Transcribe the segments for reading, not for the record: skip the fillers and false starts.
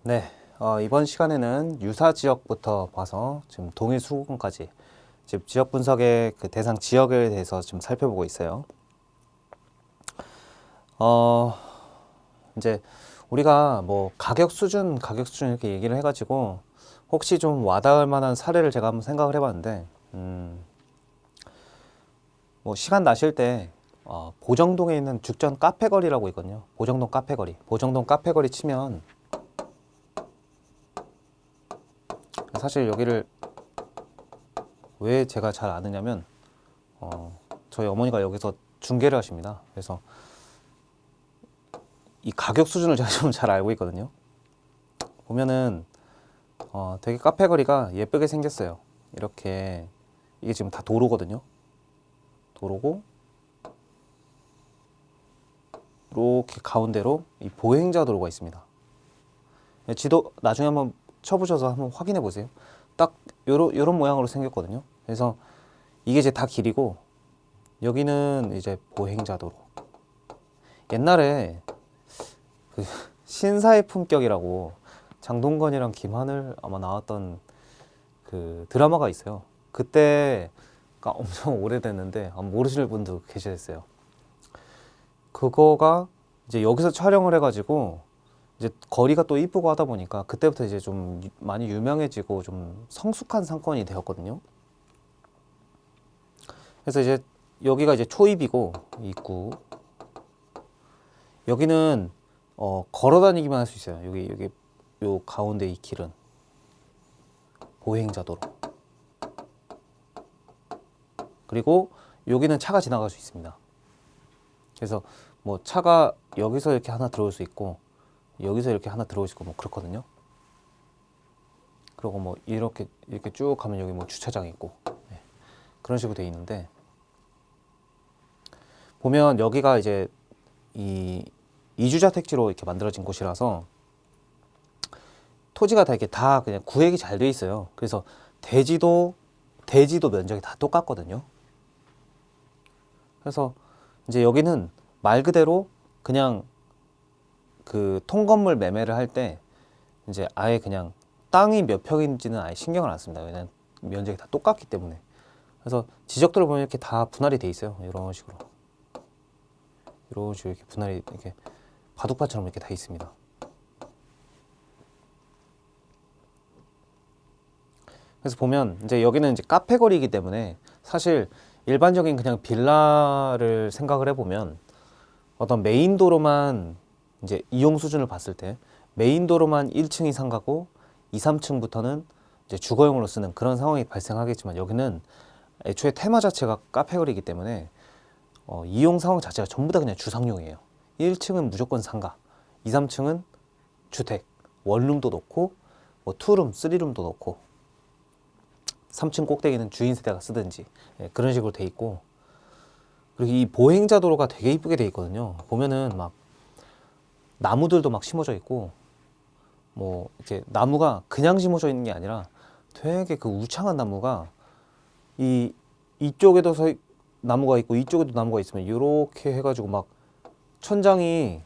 네, 이번 시간에는 유사 지역부터 봐서 지금 동일 수도권까지 지금 지역 분석의 그 대상 지역에 대해서 좀 살펴보고 있어요. 어, 이제 우리가 뭐 가격 수준 이렇게 얘기를 해가지고 혹시 좀 와닿을 만한 사례를 제가 한번 생각을 해봤는데, 뭐 시간 나실 때 보정동에 있는 죽전 카페거리라고 있거든요. 보정동 카페거리. 보정동 카페거리 치면 사실 여기를 왜 제가 잘 아느냐면 저희 어머니가 여기서 중계를 하십니다. 그래서 이 가격 수준을 제가 좀 잘 알고 있거든요. 보면은 되게 카페 거리가 예쁘게 생겼어요. 이렇게 이게 지금 다 도로거든요. 도로고 이렇게 가운데로 이 보행자 도로가 있습니다. 지도 나중에 한번 쳐보셔서 한번 확인해 보세요. 딱 요런 모양으로 생겼거든요. 그래서 이게 이제 다 길이고 여기는 이제 보행자 도로. 옛날에 그 신사의 품격이라고 장동건이랑 김하늘 아마 나왔던 그 드라마가 있어요. 그때가 엄청 오래됐는데 아마 모르시는 분도 계셨어요. 그거가 이제 여기서 촬영을 해가지고 이제 거리가 또 이쁘고 하다 보니까 그때부터 이제 좀 많이 유명해지고 좀 성숙한 상권이 되었거든요. 그래서 이제 여기가 이제 초입이고 입구. 여기는 걸어 다니기만 할 수 있어요. 여기 요 가운데 이 길은 보행자 도로. 그리고 여기는 차가 지나갈 수 있습니다. 그래서 뭐 차가 여기서 이렇게 하나 들어올 수 있고 여기서 이렇게 하나 들어올 수 있고 뭐 그렇거든요. 그리고 뭐 이렇게 쭉 가면 여기 뭐 주차장이 있고 네. 그런 식으로 돼 있는데 보면 여기가 이제 이 이주자 택지로 이렇게 만들어진 곳이라서 토지가 다 이렇게 다 그냥 구획이 잘 돼 있어요. 그래서 대지도 면적이 다 똑같거든요. 그래서 이제 여기는 말 그대로 그냥 그 통건물 매매를 할 때 이제 아예 그냥 땅이 몇 평인지는 아예 신경을 안 씁니다. 왜냐면 면적이 다 똑같기 때문에. 그래서 지적들을 보면 이렇게 다 분할이 돼 있어요. 이런 식으로. 이런 식으로 이렇게 분할이 이렇게 바둑판처럼 이렇게 다 있습니다. 그래서 보면 이제 여기는 이제 카페 거리이기 때문에 사실 일반적인 그냥 빌라를 생각을 해보면 어떤 메인 도로만 이제 이용 수준을 봤을 때 메인 도로만 1층 이상 가고 2, 3층부터는 이제 주거용으로 쓰는 그런 상황이 발생하겠지만 여기는 애초에 테마 자체가 카페 거리이기 때문에 이용 상황 자체가 전부 다 그냥 주상용이에요. 1층은 무조건 상가, 2, 3층은 주택, 원룸도 넣고 뭐 투룸, 쓰리룸도 넣고 3층 꼭대기는 주인 세대가 쓰든지 그런 식으로 돼 있고 그리고 이 보행자 도로가 되게 이쁘게 돼 있거든요. 보면은 막 나무들도 막 심어져 있고 뭐 이렇게 나무가 그냥 심어져 있는 게 아니라 되게 그 우창한 나무가 이 이쪽에도 나무가 있고 이쪽에도 나무가 있으면 이렇게 해가지고 막 천장이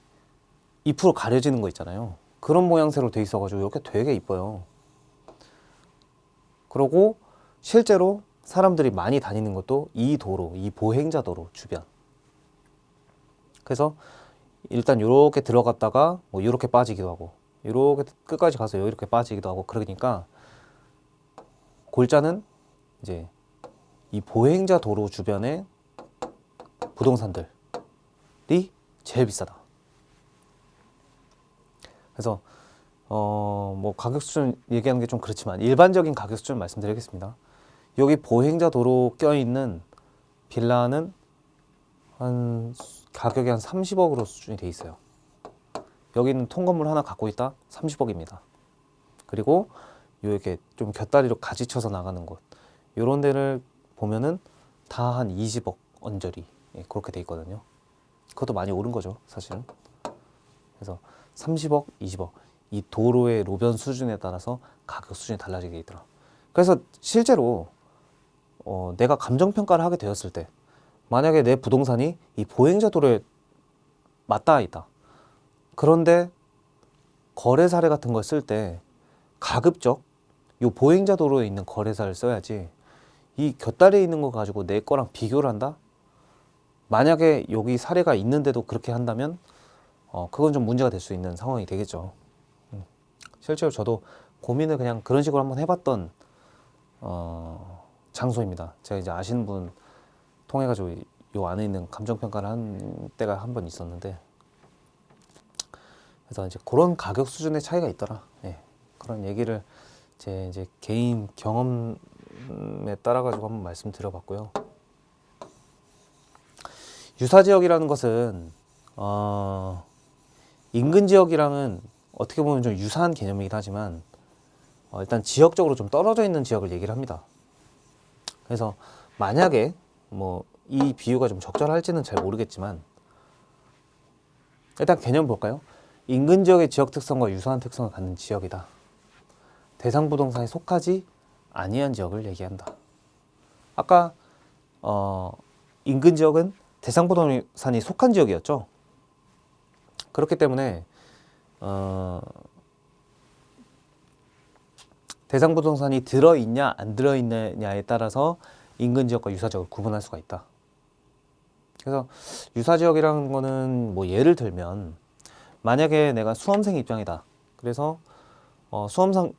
잎으로 가려지는 거 있잖아요. 그런 모양새로 돼 있어가지고 이렇게 되게 이뻐요. 그리고 실제로 사람들이 많이 다니는 것도 이 도로, 이 보행자 도로 주변. 그래서 일단 이렇게 들어갔다가 뭐 이렇게 빠지기도 하고, 이렇게 끝까지 가서 이렇게 빠지기도 하고 그러니까 골자는 이제 이 보행자 도로 주변의 부동산들이 제일 비싸다. 그래서 뭐 가격 수준 얘기하는 게 좀 그렇지만 일반적인 가격 수준 말씀드리겠습니다. 여기 보행자 도로 껴있는 빌라는 한 가격이 한 30억으로 수준이 돼 있어요. 여기는 통건물 하나 갖고 있다 30억입니다. 그리고 이렇게 좀 곁다리로 가지쳐서 나가는 곳 이런 데를 보면은 다 한 20억 언저리 그렇게 돼 있거든요. 그것도 많이 오른 거죠 사실은. 그래서 30억, 20억 이 도로의 로변 수준에 따라서 가격 수준이 달라지게 있더라. 그래서 실제로 내가 감정평가를 하게 되었을 때 만약에 내 부동산이 이 보행자 도로에 맞닿아 있다. 그런데 거래 사례 같은 걸 쓸 때 가급적 요 보행자 도로에 있는 거래사를 써야지, 이 곁다리에 있는 거 가지고 내 거랑 비교를 한다? 만약에 여기 사례가 있는데도 그렇게 한다면 그건 좀 문제가 될 수 있는 상황이 되겠죠. 실제로 저도 고민을 그냥 그런 식으로 한번 해봤던 장소입니다. 제가 이제 아시는 분 통해 가지고 요 안에 있는 감정평가를 한 때가 한 번 있었는데, 그래서 이제 그런 가격 수준의 차이가 있더라. 예, 그런 얘기를 제 이제 개인 경험에 따라 가지고 한번 말씀드려봤고요. 유사 지역이라는 것은 인근 지역이랑은 어떻게 보면 좀 유사한 개념이긴 하지만 일단 지역적으로 좀 떨어져 있는 지역을 얘기를 합니다. 그래서 만약에 뭐 이 비유가 좀 적절할지는 잘 모르겠지만 일단 개념 볼까요? 인근 지역의 지역 특성과 유사한 특성을 갖는 지역이다. 대상 부동산에 속하지 아니한 지역을 얘기한다. 아까 인근 지역은 대상 부동산이 속한 지역이었죠. 그렇기 때문에 대상 부동산이 들어있냐 안 들어있느냐에 따라서 인근 지역과 유사 지역을 구분할 수가 있다. 그래서 유사 지역이라는 거는 뭐 예를 들면 만약에 내가 수험생 입장이다. 그래서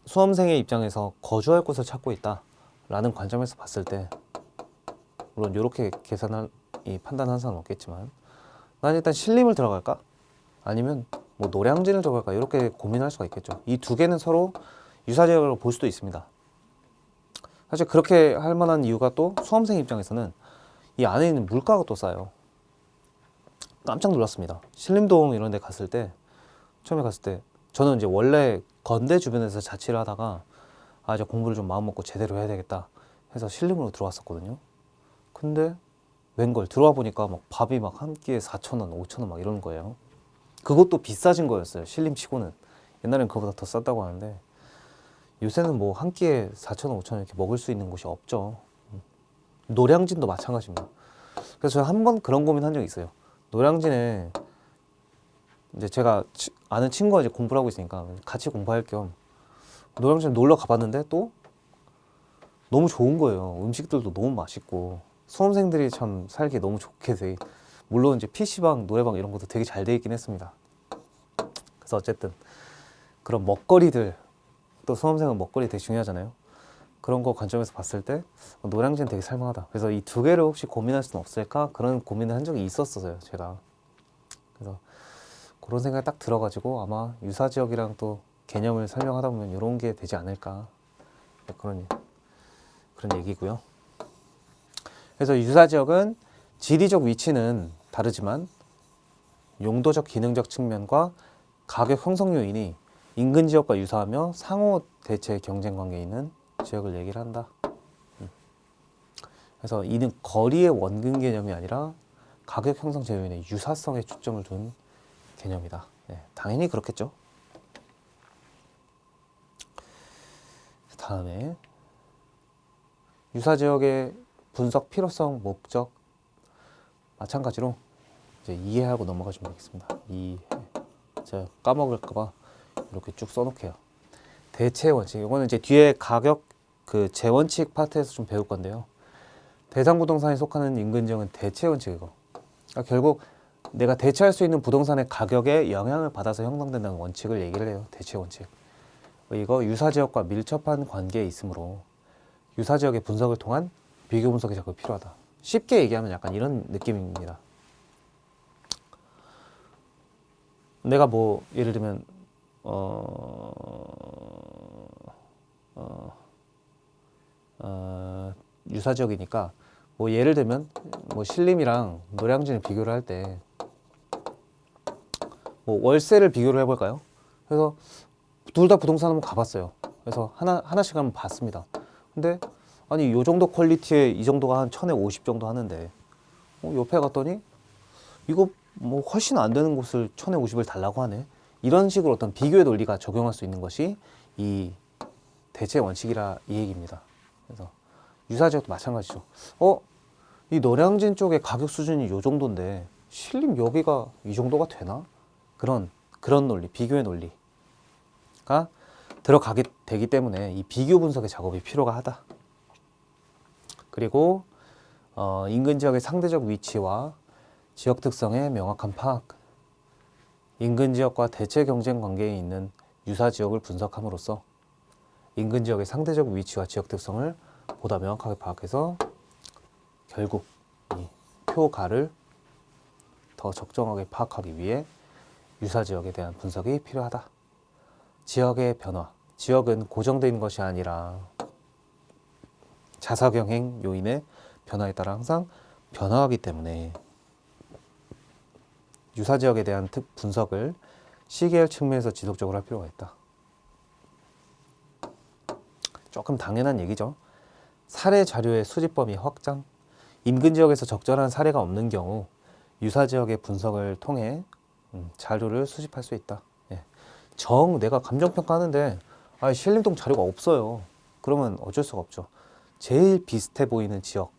수험생의 입장에서 거주할 곳을 찾고 있다 라는 관점에서 봤을 때, 물론 이렇게 판단하는 사람은 없겠지만, 난 일단 신림을 들어갈까? 아니면 뭐 노량진을 들어갈까? 이렇게 고민할 수가 있겠죠. 이 두 개는 서로 유사지역으로 볼 수도 있습니다. 사실 그렇게 할 만한 이유가 또 수험생 입장에서는 이 안에 있는 물가가 또 싸요. 깜짝 놀랐습니다. 신림동 이런 데 갔을 때, 처음에 갔을 때 저는 이제 원래 건대 주변에서 자취를 하다가 이제 공부를 좀 마음 먹고 제대로 해야 되겠다 해서 신림으로 들어왔었거든요. 근데 웬걸 들어와 보니까 막 밥이 막 한 끼에 4,000원, 5,000원 막 이러는 거예요. 그것도 비싸진 거였어요. 신림 치고는. 옛날엔 그거보다 더 쌌다고 하는데 요새는 뭐 한 끼에 4,000원, 5,000원 이렇게 먹을 수 있는 곳이 없죠. 노량진도 마찬가지입니다. 그래서 제가 한 번 그런 고민 한 적이 있어요. 노량진에 이제 제가 아는 친구가 이제 공부를 하고 있으니까 같이 공부할 겸 노량진 놀러 가봤는데 또 너무 좋은 거예요. 음식들도 너무 맛있고 수험생들이 참 살기 너무 좋게 돼. 물론 이제 PC방, 노래방 이런 것도 되게 잘 돼 있긴 했습니다. 그래서 어쨌든 그런 먹거리들, 또 수험생은 먹거리 되게 중요하잖아요. 그런 거 관점에서 봤을 때 노량진 되게 살만하다. 그래서 이 두 개를 혹시 고민할 수는 없을까? 그런 고민을 한 적이 있었어요, 제가. 그래서 그런 생각이 딱 들어가지고 아마 유사 지역이랑 또 개념을 설명하다 보면 이런 게 되지 않을까, 그런 얘기고요. 그래서 유사 지역은 지리적 위치는 다르지만 용도적 기능적 측면과 가격 형성 요인이 인근 지역과 유사하며 상호 대체 경쟁 관계에 있는 지역을 얘기를 한다. 그래서 이는 거리의 원근 개념이 아니라 가격 형성 요인의 유사성에 초점을 둔 개념이다. 당연히 그렇겠죠. 다음에 유사 지역의 분석 필요성, 목적 마찬가지로 이제 이해하고 넘어가시면 되겠습니다. 제가 까먹을까봐 이렇게 쭉 써놓게요. 대체 원칙, 이거는 이제 뒤에 가격 그 재원칙 파트에서 좀 배울 건데요. 대상 부동산에 속하는 인근 지역은 대체 원칙이고, 그러니까 결국 내가 대체할 수 있는 부동산의 가격에 영향을 받아서 형성된다는 원칙을 얘기를 해요. 대체 원칙. 이거 유사 지역과 밀접한 관계에 있으므로 유사 지역의 분석을 통한 비교 분석이 자꾸 필요하다. 쉽게 얘기하면 약간 이런 느낌입니다. 내가 뭐 예를 들면 유사 지역이니까 뭐 예를 들면 뭐 신림이랑 노량진을 비교를 할 때 뭐 월세를 비교를 해볼까요? 그래서 둘 다 부동산 한번 가봤어요. 그래서 하나씩 한번 봤습니다. 근데 아니 요 정도 퀄리티에 이 정도가 한 1000에 50 정도 하는데 옆에 갔더니 이거 뭐 훨씬 안 되는 곳을 1000에 50을 달라고 하네. 이런 식으로 어떤 비교의 논리가 적용할 수 있는 것이 이 대체 원칙이라 이 얘기입니다. 그래서 유사 지역도 마찬가지죠. 이 노량진 쪽의 가격 수준이 요 정도인데 신림 여기가 이 정도가 되나? 그런 논리, 비교의 논리. 들어가게 되기 때문에 이 비교 분석의 작업이 필요가 하다. 그리고 인근 지역의 상대적 위치와 지역 특성의 명확한 파악, 인근 지역과 대체 경쟁 관계에 있는 유사 지역을 분석함으로써 인근 지역의 상대적 위치와 지역 특성을 보다 명확하게 파악해서 결국 이 표가를 더 적정하게 파악하기 위해 유사 지역에 대한 분석이 필요하다. 지역의 변화, 지역은 고정된 것이 아니라 자사경행 요인의 변화에 따라 항상 변화하기 때문에 유사 지역에 대한 분석을 시계열 측면에서 지속적으로 할 필요가 있다. 조금 당연한 얘기죠. 사례 자료의 수집 범위 확장, 인근 지역에서 적절한 사례가 없는 경우 유사 지역의 분석을 통해 자료를 수집할 수 있다. 예. 내가 감정평가하는데 신림동 자료가 없어요. 그러면 어쩔 수가 없죠. 제일 비슷해 보이는 지역,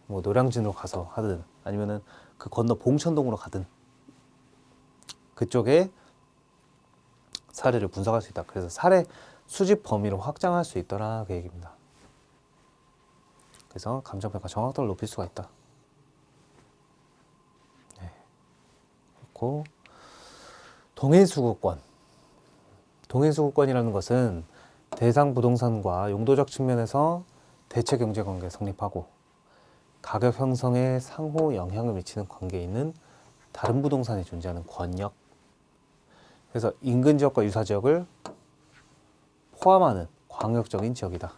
뭐 노량진으로 가서 하든 아니면은 그 건너 봉천동으로 가든 그쪽에 사례를 분석할 수 있다. 그래서 사례 수집 범위를 확장할 수 있더라 그 얘기입니다. 그래서 감정평가 정확도를 높일 수가 있다. 네. 그리고 동해수급권. 동해수급권이라는 것은 대상 부동산과 용도적 측면에서 대체 경제 관계가 성립하고 가격 형성에 상호 영향을 미치는 관계에 있는 다른 부동산이 존재하는 권역. 그래서 인근 지역과 유사 지역을 포함하는 광역적인 지역이다.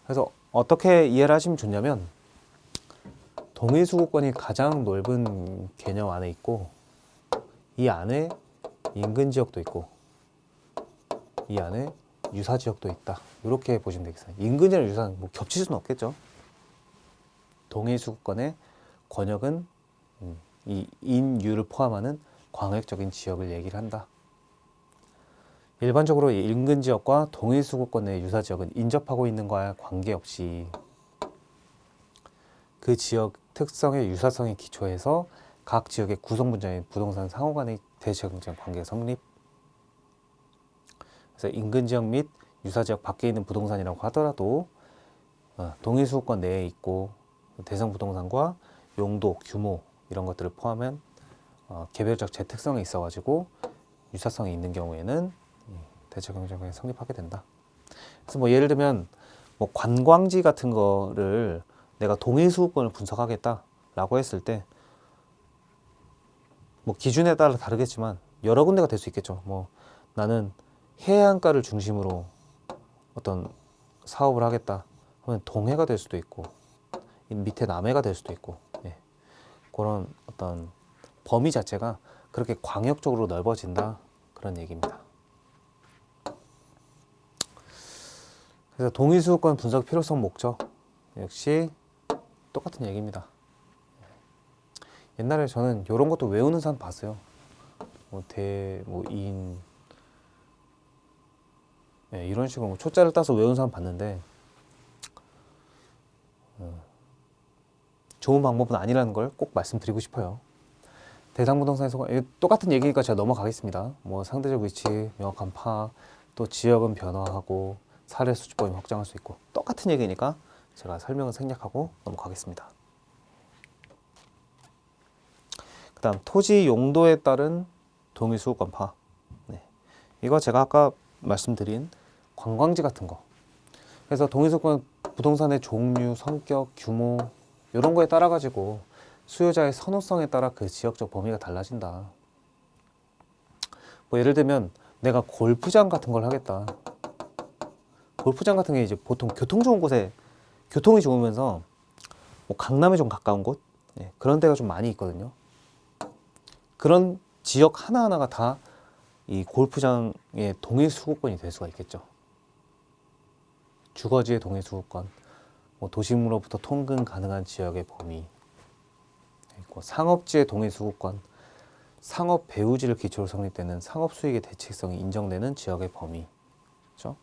그래서 어떻게 이해를 하시면 좋냐면 동해수급권이 가장 넓은 개념 안에 있고 이 안에 인근 지역도 있고 이 안에 유사 지역도 있다. 이렇게 보시면 되겠어요. 인근이랑 유사는 뭐 겹칠 수는 없겠죠. 동해수급권의 권역은 이 인유를 포함하는 광역적인 지역을 얘기를 한다. 일반적으로 인근 지역과 동해수급권 내 유사 지역은 인접하고 있는 것과 관계없이 그 지역 특성의 유사성에 기초해서 각 지역의 구성 분자인 부동산 상호 간의 대체 경쟁 관계 성립. 그래서 인근 지역 및 유사 지역 밖에 있는 부동산이라고 하더라도 동해수급권 내에 있고 대상 부동산과 용도, 규모 이런 것들을 포함한 개별적 제 특성이 있어가지고 유사성이 있는 경우에는 대체 경쟁이 성립하게 된다. 그래서 뭐 예를 들면 뭐 관광지 같은 거를 내가 동해수급권을 분석하겠다라고 했을 때 뭐 기준에 따라 다르겠지만 여러 군데가 될 수 있겠죠. 뭐 나는 해안가를 중심으로 어떤 사업을 하겠다 하면 동해가 될 수도 있고 밑에 남해가 될 수도 있고 그런 어떤 범위 자체가 그렇게 광역적으로 넓어진다 그런 얘기입니다. 그래서 동해수급권 분석 필요성 목적 역시 똑같은 얘기입니다. 옛날에 저는 이런 것도 외우는 사람 봤어요. 이런 식으로 초짜를 따서 외우는 사람 봤는데 좋은 방법은 아니라는 걸 꼭 말씀드리고 싶어요. 대상부동산에서 똑같은 얘기니까 제가 넘어가겠습니다. 뭐 상대적 위치, 명확한 파악, 또 지역은 변화하고 사례 수집 범위 확장할 수 있고 똑같은 얘기니까 제가 설명을 생략하고 넘어가겠습니다. 그 다음 토지 용도에 따른 동의수급권 파악. 이거 제가 아까 말씀드린 관광지 같은 거. 그래서 동의수급권 부동산의 종류, 성격, 규모 이런 거에 따라 가지고 수요자의 선호성에 따라 그 지역적 범위가 달라진다. 뭐 예를 들면 내가 골프장 같은 걸 하겠다. 골프장 같은 게 이제 보통 교통 좋은 곳에 교통이 좋으면서 뭐 강남에 좀 가까운 곳 그런 데가 좀 많이 있거든요. 그런 지역 하나하나가 다 이 골프장의 동해수급권이 될 수가 있겠죠. 주거지의 동해수급권, 뭐 도심으로부터 통근 가능한 지역의 범위, 있고 상업지의 동해수급권, 상업 배후지를 기초로 성립되는 상업 수익의 대책성이 인정되는 지역의 범위, 그렇죠?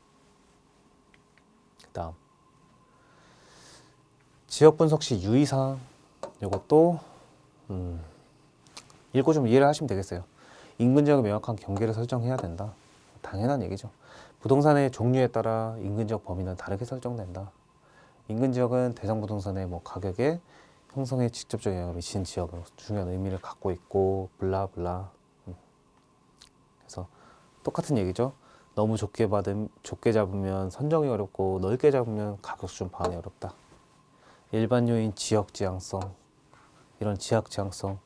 그다음 지역 분석 시 유의사항, 이것도 읽고 좀 이해를 하시면 되겠어요. 인근 지역의 명확한 경계를 설정해야 된다. 당연한 얘기죠. 부동산의 종류에 따라 인근 지역 범위는 다르게 설정된다. 인근 지역은 대상 부동산의 뭐 가격에 형성에 직접적인 영향을 미치는 지역으로 중요한 의미를 갖고 있고 블라블라. 그래서 똑같은 얘기죠. 너무 좁게 잡으면 선정이 어렵고 넓게 잡으면 가격 수준 파악이 어렵다. 일반 요인 지역 지향성, 이런 지역 지향성,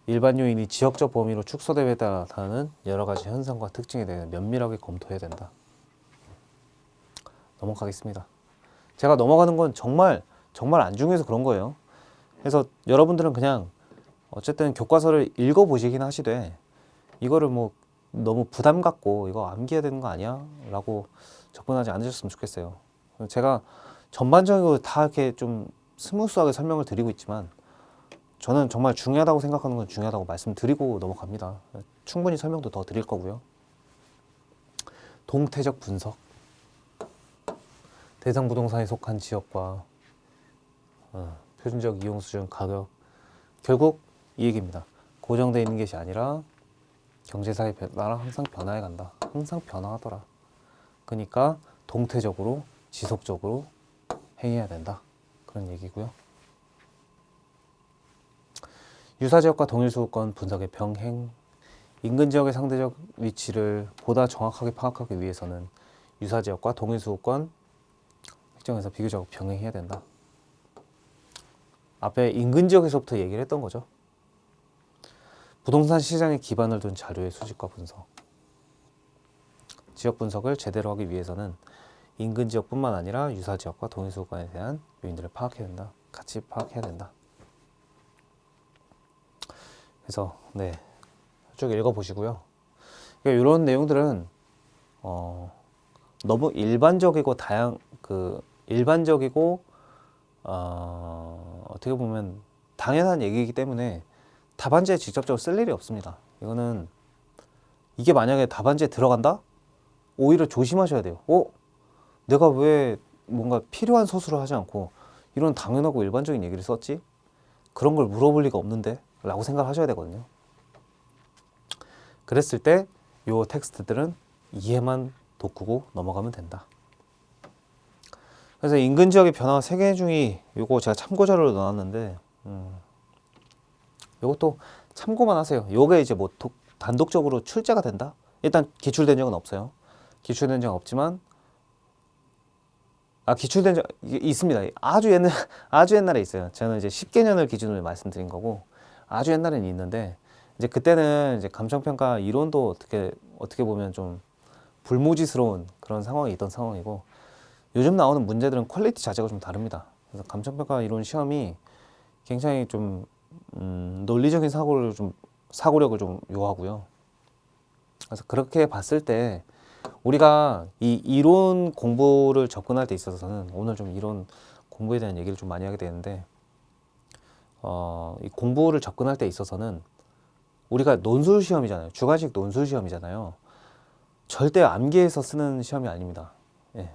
일반 요인이 지역적 범위로 축소됨에 따라 나타나는 여러 가지 현상과 특징에 대해 면밀하게 검토해야 된다. 넘어가겠습니다. 제가 넘어가는 건 정말 안 중요해서 그런 거예요. 그래서 여러분들은 그냥 어쨌든 교과서를 읽어보시긴 하시되 이거를 뭐 너무 부담 갖고 이거 암기해야 되는 거 아니야? 라고 접근하지 않으셨으면 좋겠어요. 제가 전반적으로 다 이렇게 좀 스무스하게 설명을 드리고 있지만 저는 정말 중요하다고 생각하는 건 중요하다고 말씀드리고 넘어갑니다. 충분히 설명도 더 드릴 거고요. 동태적 분석, 대상 부동산에 속한 지역과 표준적 이용 수준, 가격, 결국 이 얘기입니다. 고정되어 있는 것이 아니라 경제사의 변화랑 항상 변화해 간다. 항상 변화하더라. 그러니까 동태적으로 지속적으로 행해야 된다. 그런 얘기고요. 유사지역과 동일수급권 분석의 병행, 인근 지역의 상대적 위치를 보다 정확하게 파악하기 위해서는 유사지역과 동일수급권 특정해서 비교적 병행해야 된다. 앞에 인근 지역에서부터 얘기를 했던 거죠. 부동산 시장에 기반을 둔 자료의 수집과 분석. 지역 분석을 제대로 하기 위해서는 인근 지역뿐만 아니라 유사 지역과 동일수급권에 대한 요인들을 파악해야 된다. 같이 파악해야 된다. 그래서 네, 쭉 읽어보시고요. 그러니까 이런 내용들은 너무 일반적이고 일반적이고 어떻게 보면 당연한 얘기이기 때문에 답안지에 직접적으로 쓸 일이 없습니다. 이거는 이게 만약에 답안지에 들어간다? 오히려 조심하셔야 돼요. 내가 왜 뭔가 필요한 서술을 하지 않고 이런 당연하고 일반적인 얘기를 썼지? 그런 걸 물어볼 리가 없는데? 라고 생각하셔야 되거든요. 그랬을 때 요 텍스트들은 이해만 돋구고 넘어가면 된다. 그래서 인근 지역의 변화 3개 중에 요거 제가 참고자료로 넣었는데 요것도 참고만 하세요. 요게 이제 뭐 단독적으로 출제가 된다? 일단 기출된 적은 없어요. 기출된 적은 없지만 기출된 적 있습니다. 아주 옛날에 있어요. 저는 이제 10개년을 기준으로 말씀드린 거고 아주 옛날에는 있는데 이제 그때는 이제 감정평가 이론도 어떻게 보면 좀 불모지스러운 그런 상황이 있던 상황이고 요즘 나오는 문제들은 퀄리티 자체가 좀 다릅니다. 그래서 감정평가 이론 시험이 굉장히 좀 논리적인 사고력을 좀 요하고요. 그래서 그렇게 봤을 때 우리가 이 이론 공부를 접근할 때 있어서는 오늘 좀 이론 공부에 대한 얘기를 좀 많이 하게 되는데 이 공부를 접근할 때 있어서는 우리가 논술 시험이잖아요. 주관식 논술 시험이잖아요. 절대 암기해서 쓰는 시험이 아닙니다. 예.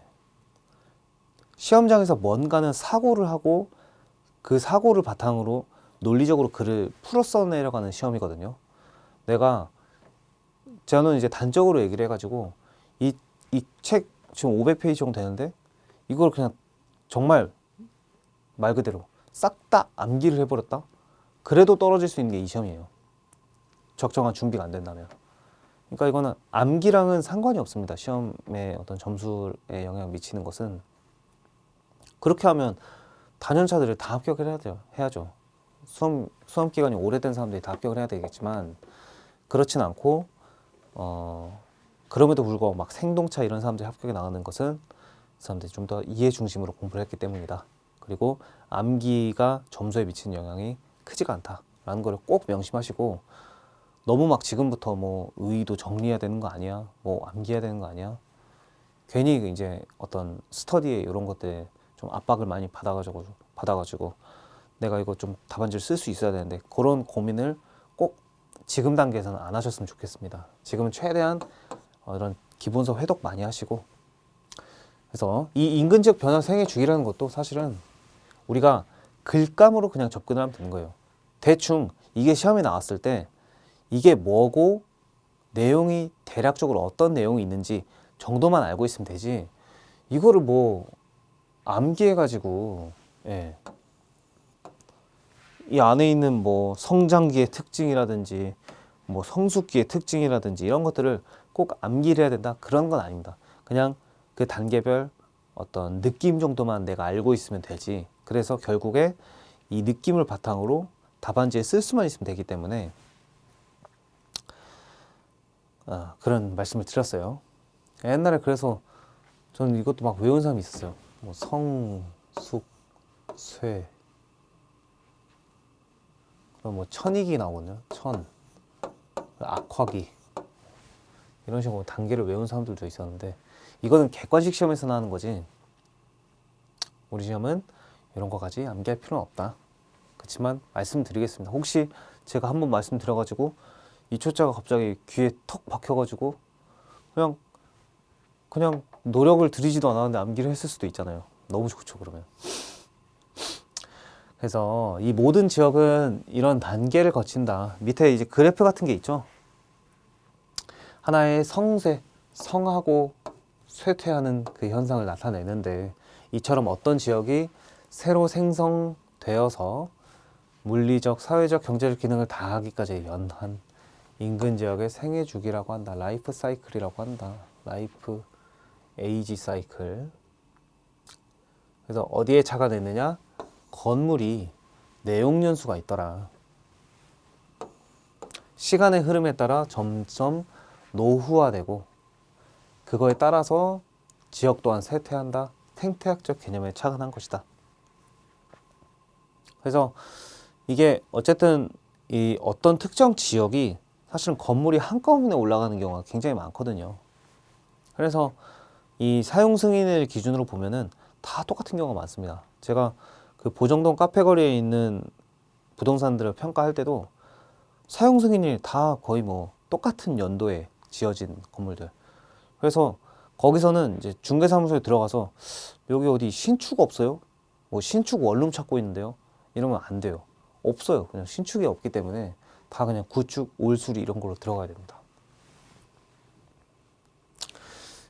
시험장에서 뭔가는 사고를 하고 그 사고를 바탕으로 논리적으로 글을 풀어 써내려가는 시험이거든요. 저는 이제 단적으로 얘기를 해가지고 이 책 지금 500페이지 정도 되는데 이걸 그냥 정말 말 그대로 싹 다 암기를 해버렸다? 그래도 떨어질 수 있는 게 이 시험이에요. 적정한 준비가 안 된다면. 그러니까 이거는 암기랑은 상관이 없습니다. 시험의 어떤 점수에 영향을 미치는 것은. 그렇게 하면 단연차들이 다 합격을 해야죠. 수험 기간이 오래된 사람들이 다 합격을 해야 되겠지만 그렇진 않고 그럼에도 불구하고 막 생동차 이런 사람들이 합격에 나가는 것은 그 사람들이 좀 더 이해 중심으로 공부를 했기 때문이다. 그리고 암기가 점수에 미치는 영향이 크지가 않다라는 걸 꼭 명심하시고 너무 막 지금부터 뭐 의의도 정리해야 되는 거 아니야? 뭐 암기해야 되는 거 아니야? 괜히 이제 어떤 스터디에 이런 것들에 좀 압박을 많이 받아가지고 내가 이거 좀 답안지를 쓸 수 있어야 되는데 그런 고민을 꼭 지금 단계에서는 안 하셨으면 좋겠습니다. 지금은 최대한 이런 기본서 회독 많이 하시고 그래서 이 인근지역 변화 생애 주기라는 것도 사실은 우리가 글감으로 그냥 접근을 하면 되는 거예요. 대충 이게 시험에 나왔을 때 이게 뭐고 내용이 대략적으로 어떤 내용이 있는지 정도만 알고 있으면 되지, 이거를 뭐 암기해가지고, 예, 이 안에 있는 뭐 성장기의 특징이라든지 뭐 성숙기의 특징이라든지 이런 것들을 꼭 암기를 해야 된다, 그런 건 아닙니다. 그냥 그 단계별 어떤 느낌 정도만 내가 알고 있으면 되지. 그래서 결국에 이 느낌을 바탕으로 답안지에 쓸 수만 있으면 되기 때문에 그런 말씀을 드렸어요. 옛날에 그래서 저는 이것도 막 외운 사람이 있었어요. 뭐 성, 숙, 쇠, 그럼 뭐 천이기 나오거든요. 천, 악화기, 이런 식으로 단계를 외운 사람들도 있었는데, 이거는 객관식 시험에서 나오는 거지 우리 시험은 이런 거까지 암기할 필요는 없다. 그렇지만 말씀드리겠습니다. 혹시 제가 한번 말씀드려가지고 이 초짜가 갑자기 귀에 턱 박혀가지고 그냥 노력을 들이지도 않았는데 암기를 했을 수도 있잖아요. 너무 좋죠 그러면. 그래서 이 모든 지역은 이런 단계를 거친다. 밑에 이제 그래프 같은 게 있죠. 하나의 성쇠, 성하고 쇠퇴하는 그 현상을 나타내는데, 이처럼 어떤 지역이 새로 생성되어서 물리적, 사회적, 경제적 기능을 다하기까지 연한 인근 지역의 생애 주기라고 한다. 라이프 사이클이라고 한다. 라이프 에이지 사이클. 그래서 어디에 차가 됐느냐? 건물이 내용 연수가 있더라. 시간의 흐름에 따라 점점 노후화되고, 그거에 따라서 지역 또한 쇠퇴한다. 생태학적 개념에 착안한 것이다. 그래서 이게 어쨌든 이 어떤 특정 지역이 사실은 건물이 한꺼번에 올라가는 경우가 굉장히 많거든요. 그래서 이 사용 승인을 기준으로 보면은 다 똑같은 경우가 많습니다. 제가 그 보정동 카페거리에 있는 부동산들을 평가할 때도 사용 승인이 다 거의 뭐 똑같은 연도에 지어진 건물들. 그래서 거기서는 이제 중개사무소에 들어가서 여기 어디 신축 없어요? 뭐 신축 원룸 찾고 있는데요. 이러면 안 돼요. 없어요. 그냥 신축이 없기 때문에 다 그냥 구축, 올수리 이런 걸로 들어가야 됩니다.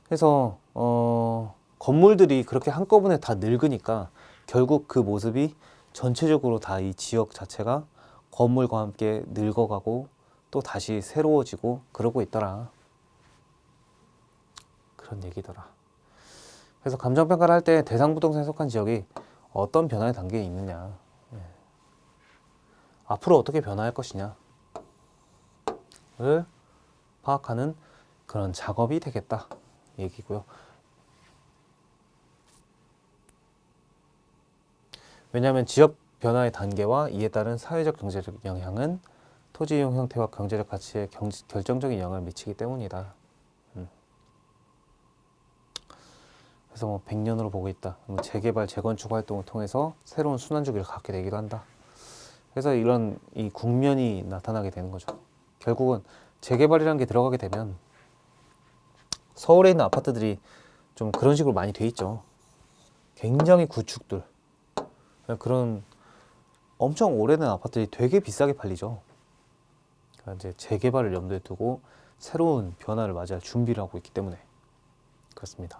그래서 건물들이 그렇게 한꺼번에 다 늙으니까 결국 그 모습이 전체적으로 다 이 지역 자체가 건물과 함께 늙어가고 또 다시 새로워지고 그러고 있더라. 그런 얘기더라. 그래서 감정평가를 할 때 대상 부동산에 속한 지역이 어떤 변화의 단계에 있느냐, 앞으로 어떻게 변화할 것이냐를 파악하는 그런 작업이 되겠다 얘기고요. 왜냐하면 지역 변화의 단계와 이에 따른 사회적 경제적 영향은 토지 이용 형태와 경제적 가치에 결정적인 영향을 미치기 때문이다. 그래서 뭐 100년으로 보고 있다. 뭐 재개발, 재건축 활동을 통해서 새로운 순환주기를 갖게 되기도 한다. 그래서 이런 이 국면이 나타나게 되는 거죠. 결국은 재개발이라는 게 들어가게 되면 서울에 있는 아파트들이 좀 그런 식으로 많이 돼 있죠. 굉장히 구축들, 그런 엄청 오래된 아파트들이 되게 비싸게 팔리죠. 그러니까 이제 재개발을 염두에 두고 새로운 변화를 맞이할 준비를 하고 있기 때문에 그렇습니다.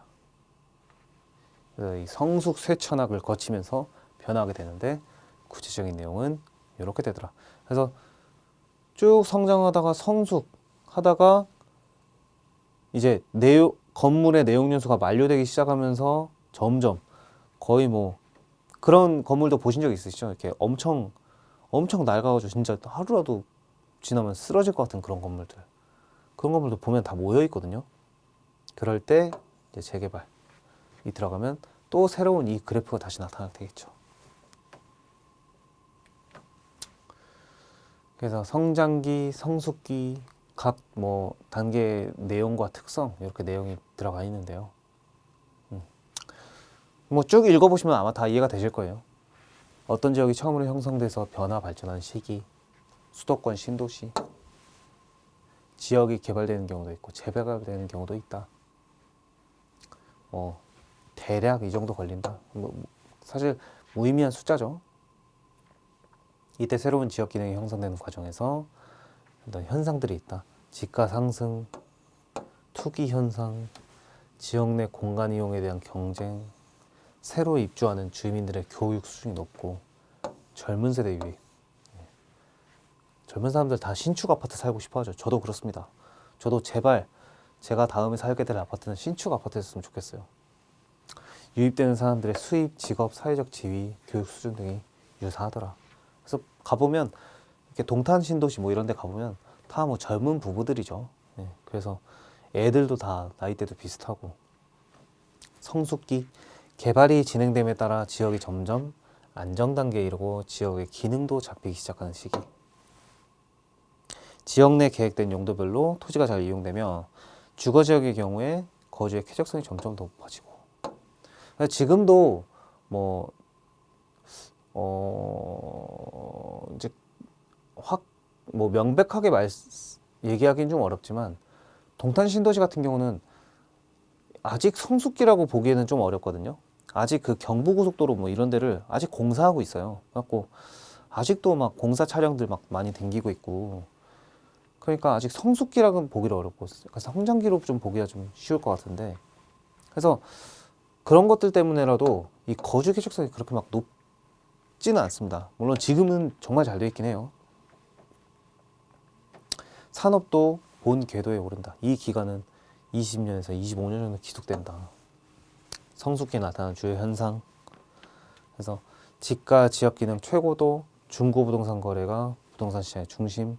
그래서 이 성숙 쇠천학을 거치면서 변화하게 되는데, 구체적인 내용은 이렇게 되더라. 그래서 쭉 성장하다가 성숙하다가 이제 건물의 내용 연수가 만료되기 시작하면서 점점 거의 뭐 그런 건물도 보신 적 있으시죠? 이렇게 엄청 낡아가지고 진짜 하루라도 지나면 쓰러질 것 같은 그런 건물들. 그런 건물도 보면 다 모여 있거든요. 그럴 때 이제 재개발이 들어가면 또 새로운 이 그래프가 다시 나타나게 되겠죠. 그래서 성장기, 성숙기, 각 뭐 단계 내용과 특성, 이렇게 내용이 들어가 있는데요. 뭐 쭉 읽어보시면 아마 다 이해가 되실 거예요. 어떤 지역이 처음으로 형성돼서 변화 발전한 시기, 수도권 신도시, 지역이 개발되는 경우도 있고 재개발되는 경우도 있다. 대략 이 정도 걸린다. 사실 무의미한 숫자죠. 이때 새로운 지역 기능이 형성되는 과정에서 어떤 현상들이 있다. 집가 상승, 투기 현상, 지역 내 공간 이용에 대한 경쟁, 새로 입주하는 주민들의 교육 수준이 높고 젊은 세대 유입. 젊은 사람들 다 신축 아파트 살고 싶어 하죠. 저도 그렇습니다. 저도 제발 제가 다음에 살게 될 아파트는 신축 아파트였으면 좋겠어요. 유입되는 사람들의 수입, 직업, 사회적 지위, 교육 수준 등이 유사하더라. 그래서 가보면 이렇게 동탄 신도시 뭐 이런 데 가보면 다 뭐 젊은 부부들이죠. 네, 그래서 애들도 다 나이대도 비슷하고, 성숙기, 개발이 진행됨에 따라 지역이 점점 안정 단계에 이르고 지역의 기능도 잡히기 시작하는 시기. 지역 내 계획된 용도별로 토지가 잘 이용되며 주거 지역의 경우에 거주의 쾌적성이 점점 더 높아지고. 지금도 뭐 이제 확 뭐 명백하게 얘기하기는 좀 어렵지만 동탄 신도시 같은 경우는 아직 성숙기라고 보기에는 좀 어렵거든요. 아직 그 경부고속도로 뭐 이런 데를 아직 공사하고 있어요. 그래갖고 아직도 막 공사 차량들 막 많이 댕기고 있고, 그러니까 아직 성숙기라고는 보기가 어렵고 성장기로 좀 보기가 좀 쉬울 것 같은데, 그래서 그런 것들 때문에라도 이 거주 쾌적성이 그렇게 막 높지는 않습니다. 물론 지금은 정말 잘 되어 있긴 해요. 산업도 본 궤도에 오른다. 이 기간은 20년에서 25년 정도 지속된다. 성숙기에 나타나는 주요 현상. 그래서 지가 지역 기능 최고도, 중고 부동산 거래가 부동산 시장의 중심,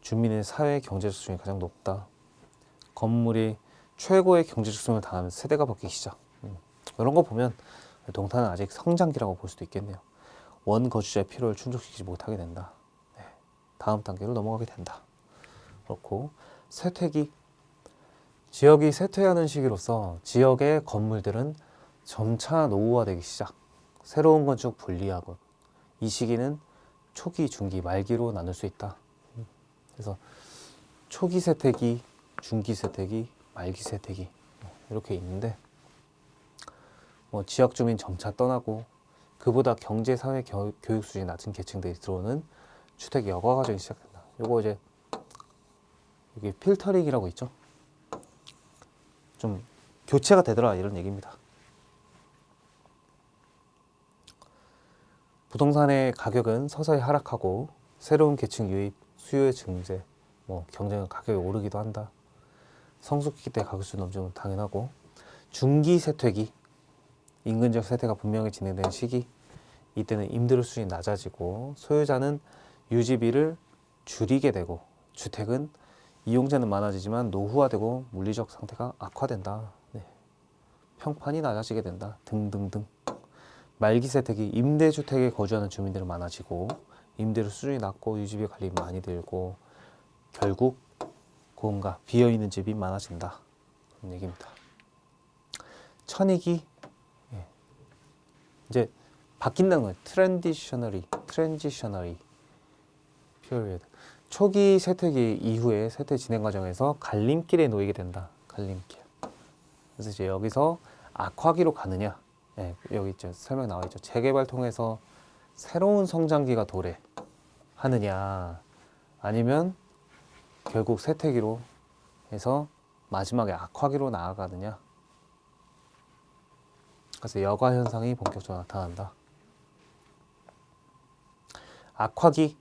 주민의 사회 경제적 수준이 가장 높다. 건물이 최고의 경제적 수준을 당하면 세대가 바뀌기 시작. 이런 거 보면 동탄은 아직 성장기라고 볼 수도 있겠네요. 원 거주자의 필요를 충족시키지 못하게 된다. 네. 다음 단계로 넘어가게 된다. 그렇고, 쇠퇴기. 지역이 쇠퇴하는 시기로서 지역의 건물들은 점차 노후화되기 시작. 새로운 건축 분리하고, 이 시기는 초기, 중기, 말기로 나눌 수 있다. 그래서 초기 쇠퇴기, 중기 쇠퇴기, 말기 쇠퇴기 이렇게 있는데, 뭐 지역 주민 점차 떠나고 그보다 경제, 사회, 교육 수준이 낮은 계층들이 들어오는 주택 여과 과정이 시작된다. 요거 이제 여기 필터링이라고 있죠. 좀 교체가 되더라 이런 얘기입니다. 부동산의 가격은 서서히 하락하고 새로운 계층 유입, 수요의 증대, 뭐 경쟁은 가격이 오르기도 한다. 성숙기 때 가격 수준 넘치면 당연하고, 중기 쇠퇴기, 인근 지역 쇠퇴가 분명히 진행되는 시기. 이때는 임대료 수준이 낮아지고 소유자는 유지비를 줄이게 되고, 주택은 이용자는 많아지지만 노후화되고 물리적 상태가 악화된다. 네. 평판이 낮아지게 된다. 등등등. 말기 쇠퇴기, 임대주택에 거주하는 주민들은 많아지고 임대료 수준이 낮고 유지비 관리 많이 들고 결국 고음가 비어있는 집이 많아진다. 그런 얘기입니다. 천이기, 예. 이제 바뀐다는 거예요. 트랜지셔너리 period. 초기 쇠퇴기 이후에 쇠퇴 진행 과정에서 갈림길에 놓이게 된다. 갈림길. 그래서 이제 여기서 악화기로 가느냐, 네, 여기 있죠. 설명 나와 있죠. 재개발 통해서 새로운 성장기가 도래하느냐, 아니면 결국 쇠퇴기로 해서 마지막에 악화기로 나아가느냐. 그래서 여과 현상이 본격적으로 나타난다. 악화기,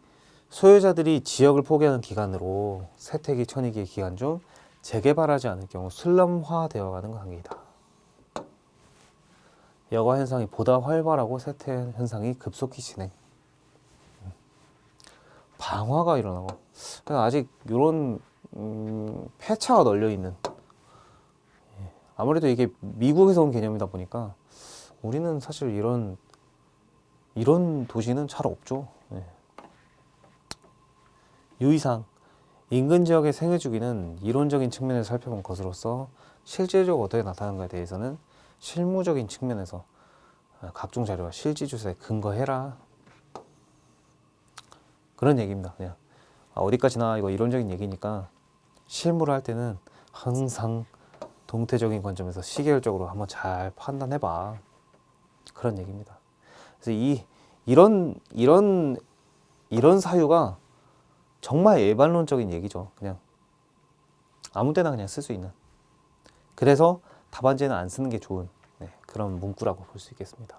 소유자들이 지역을 포기하는 기간으로 쇠퇴기, 천이기의 기간 중 재개발하지 않을 경우 슬럼화되어가는 관계이다. 여과 현상이 보다 활발하고 쇠퇴 현상이 급속히 진행. 방화가 일어나고, 아직 이런 폐차가 널려 있는. 아무래도 이게 미국에서 온 개념이다 보니까 우리는 사실 이런 도시는 잘 없죠. 네. 유의사항, 인근 지역의 생애 주기는 이론적인 측면에서 살펴본 것으로서 실제적으로 어떻게 나타나는가에 대해서는 실무적인 측면에서 각종 자료와 실지 조사에 근거해라. 그런 얘기입니다. 그냥 어디까지나 이거 이론적인 얘기니까 실무를 할 때는 항상 동태적인 관점에서 시계열적으로 한번 잘 판단해봐. 그런 얘기입니다. 그래서 이런 사유가 정말 일반론적인 얘기죠. 그냥 아무 데나 그냥 쓸 수 있는. 그래서 답안지에는 안 쓰는 게 좋은 그런 문구라고 볼 수 있겠습니다.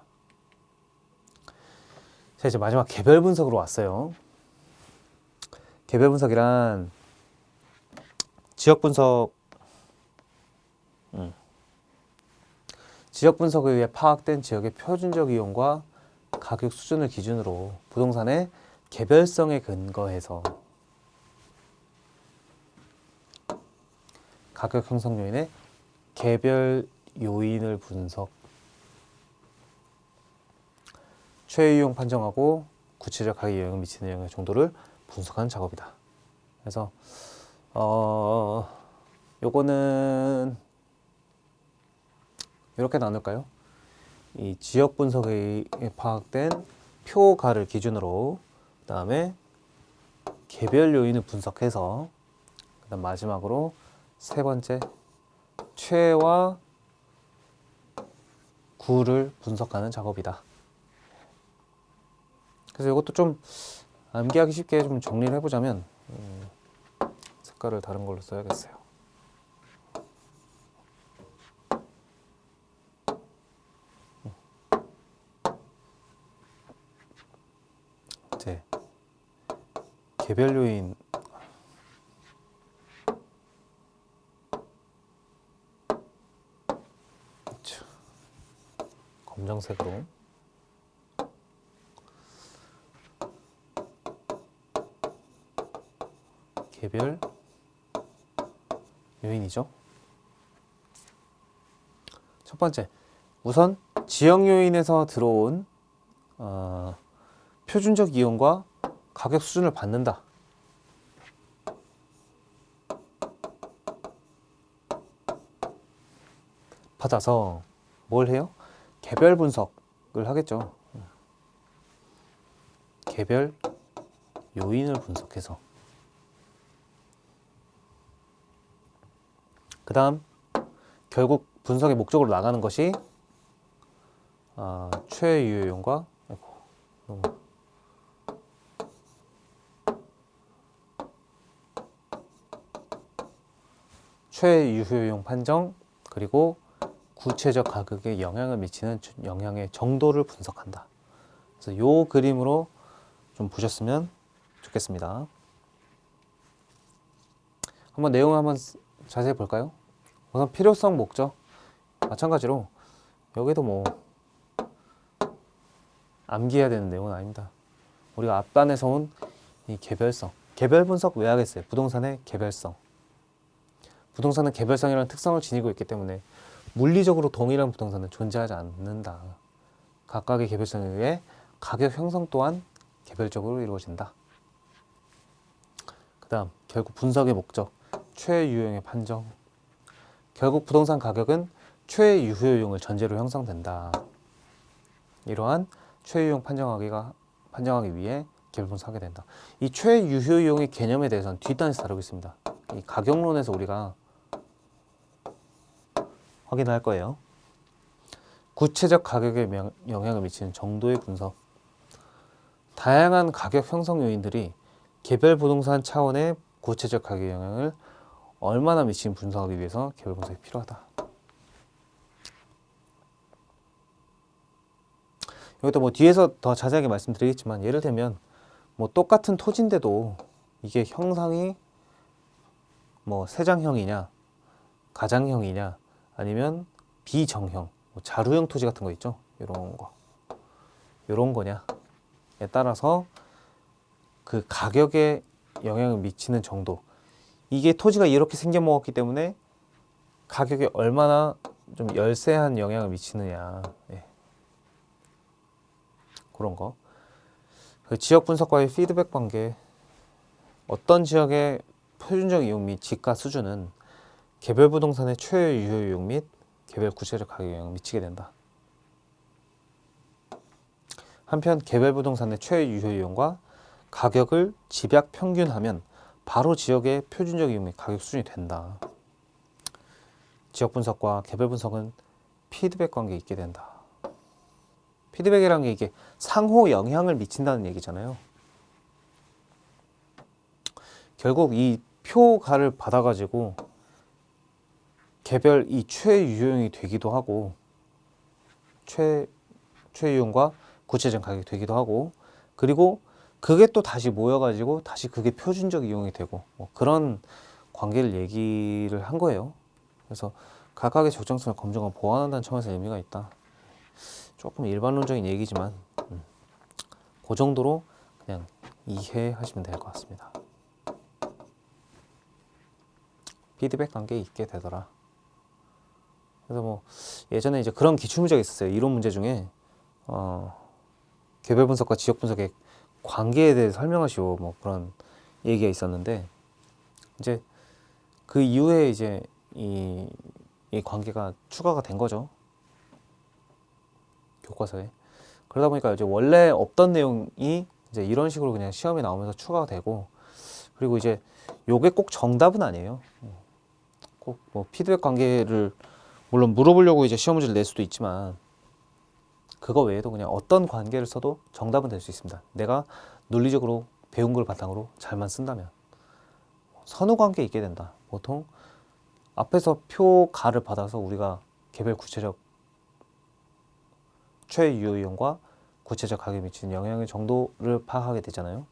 자, 이제 마지막 개별 분석으로 왔어요. 개별 분석이란 지역 분석, 지역 분석에 의해 파악된 지역의 표준적 이용과 가격 수준을 기준으로 부동산의 개별성에 근거해서 가격 형성 요인의 개별 요인을 분석, 최유용 판정하고 구체적 가격 영향을 미치는 영향의 정도를 분석하는 작업이다. 그래서 요거는 이렇게 나눌까요? 이 지역 분석에 파악된 표가를 기준으로 그다음에 개별 요인을 분석해서 그다음 마지막으로 세 번째 최와 구를 분석하는 작업이다. 그래서 이것도 좀 암기하기 쉽게 좀 정리를 해보자면 색깔을 다른 걸로 써야겠어요. 이제 개별 요인 검정색으로 개별 요인이죠. 첫 번째, 우선 지역 요인에서 들어온 표준적 이용과 가격 수준을 받는다. 받아서 뭘 해요? 개별 분석을 하겠죠. 개별 요인을 분석해서 그 다음 결국 분석의 목적으로 나가는 것이 최유효용과 최유효용 판정 그리고 구체적 가격에 영향을 미치는 영향의 정도를 분석한다. 그래서 이 그림으로 좀 보셨으면 좋겠습니다. 한번 내용을 한번 자세히 볼까요? 우선 필요성 목적 마찬가지로 여기도 뭐 암기해야 되는 내용은 아닙니다. 우리가 앞단에서 온 이 개별성, 개별 분석 왜 하겠어요? 부동산의 개별성. 부동산은 개별성이라는 특성을 지니고 있기 때문에 물리적으로 동일한 부동산은 존재하지 않는다. 각각의 개별성에 의해 가격 형성 또한 개별적으로 이루어진다. 그 다음 결국 분석의 목적, 최유효용의 판정. 결국 부동산 가격은 최유효용을 전제로 형성된다. 이러한 최유효용 판정하기 위해 개별 분석하게 된다. 이 최유효용의 개념에 대해서는 뒷단에서 다루겠습니다. 이 가격론에서 우리가 확인할 거예요. 구체적 가격에 영향을 미치는 정도의 분석. 다양한 가격 형성 요인들이 개별 부동산 차원의 구체적 가격 영향을 얼마나 미치는 분석하기 위해서 개별 분석이 필요하다. 여기도 뭐 뒤에서 더 자세하게 말씀드리겠지만 예를 들면 뭐 똑같은 토지인데도 이게 형상이 뭐 세장형이냐 가장형이냐 아니면 비정형 뭐 자루형 토지 같은 거 있죠. 이런 거냐에 따라서 그 가격에 영향을 미치는 정도, 이게 토지가 이렇게 생겨 먹었기 때문에 가격에 얼마나 좀 열세한 영향을 미치느냐, 그런 거. 그 지역 분석과의 피드백 관계, 어떤 지역의 표준적 이용 및 지가 수준은 개별 부동산의 최유효 이용 및 개별 구체적 가격 영향을 미치게 된다. 한편 개별 부동산의 최유효 이용과 가격을 집약 평균하면 바로 지역의 표준적 이용 및 가격 수준이 된다. 지역 분석과 개별 분석은 피드백 관계에 있게 된다. 피드백이라는 게 이게 상호 영향을 미친다는 얘기잖아요. 결국 이 표가를 받아가지고 개별 이 최유용이 되기도 하고 최유용과 구체적 가격이 되기도 하고 그리고 그게 또 다시 모여가지고 다시 그게 표준적 이용이 되고 뭐 그런 관계를 얘기를 한 거예요. 그래서 각각의 적정성을 검증하고 보완한다는 점에서 의미가 있다. 조금 일반론적인 얘기지만 그 정도로 그냥 이해하시면 될 것 같습니다. 피드백 관계 있게 되더라. 그래서 뭐 예전에 이제 그런 기출문제가 있었어요. 이론 문제 중에 개별 분석과 지역 분석의 관계에 대해 설명하시오 뭐 그런 얘기가 있었는데 이제 그 이후에 이제 이 관계가 추가가 된 거죠. 교과서에. 그러다 보니까 이제 원래 없던 내용이 이제 이런 식으로 그냥 시험에 나오면서 추가가 되고 그리고 이제 요게 꼭 정답은 아니에요. 꼭 뭐 피드백 관계를 물론 물어보려고 이제 시험 문제를 낼 수도 있지만 그거 외에도 그냥 어떤 관계를 써도 정답은 될 수 있습니다. 내가 논리적으로 배운 걸 바탕으로 잘만 쓴다면 선후 관계 있게 된다. 보통 앞에서 표가를 받아서 우리가 개별 구체적 최유효이용과 구체적 가격에 미치는 영향의 정도를 파악하게 되잖아요.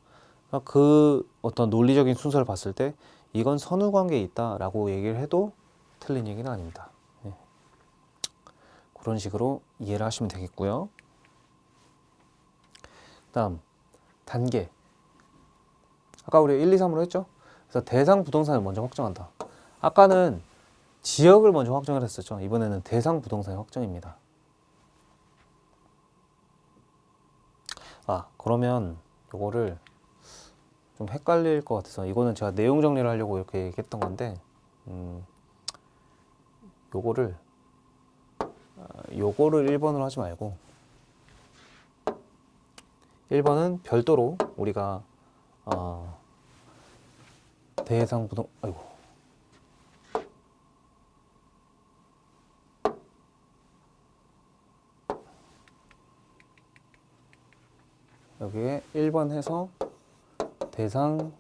그 어떤 논리적인 순서를 봤을 때 이건 선후 관계에 있다라고 얘기를 해도 틀린 얘기는 아닙니다. 네. 그런 식으로 이해를 하시면 되겠고요. 다음 단계. 아까 우리 1, 2, 3으로 했죠? 그래서 대상 부동산을 먼저 확정한다. 아까는 지역을 먼저 확정을 했었죠. 이번에는 대상 부동산의 확정입니다. 그러면 요거를 좀 헷갈릴 것 같아서 이거는 제가 내용 정리를 하려고 이렇게 얘기했던 건데 요거를 1번으로 하지 말고 1번은 별도로 우리가 대상 부동 여기에 1번 해서 대상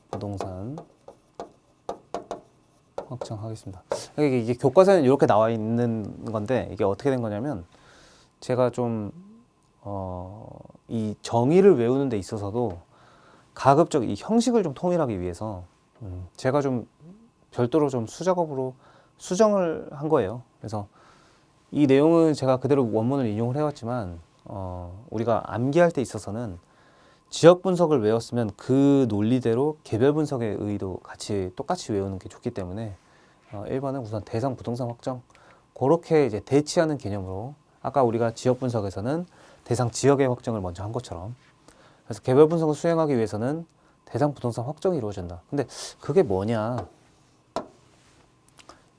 부동산 확정하겠습니다. 이게 교과서에는 이렇게 나와 있는 건데 이게 어떻게 된 거냐면 제가 좀 이 정의를 외우는 데 있어서도 가급적 이 형식을 좀 통일하기 위해서 제가 좀 별도로 좀 수작업으로 수정을 한 거예요. 그래서 이 내용은 제가 그대로 원문을 인용을 해왔지만 우리가 암기할 때 있어서는 지역 분석을 외웠으면 그 논리대로 개별 분석의 의의도 같이 똑같이 외우는 게 좋기 때문에 1번은 우선 대상 부동산 확정 그렇게 이제 대치하는 개념으로 아까 우리가 지역 분석에서는 대상 지역의 확정을 먼저 한 것처럼 그래서 개별 분석을 수행하기 위해서는 대상 부동산 확정이 이루어진다. 근데 그게 뭐냐?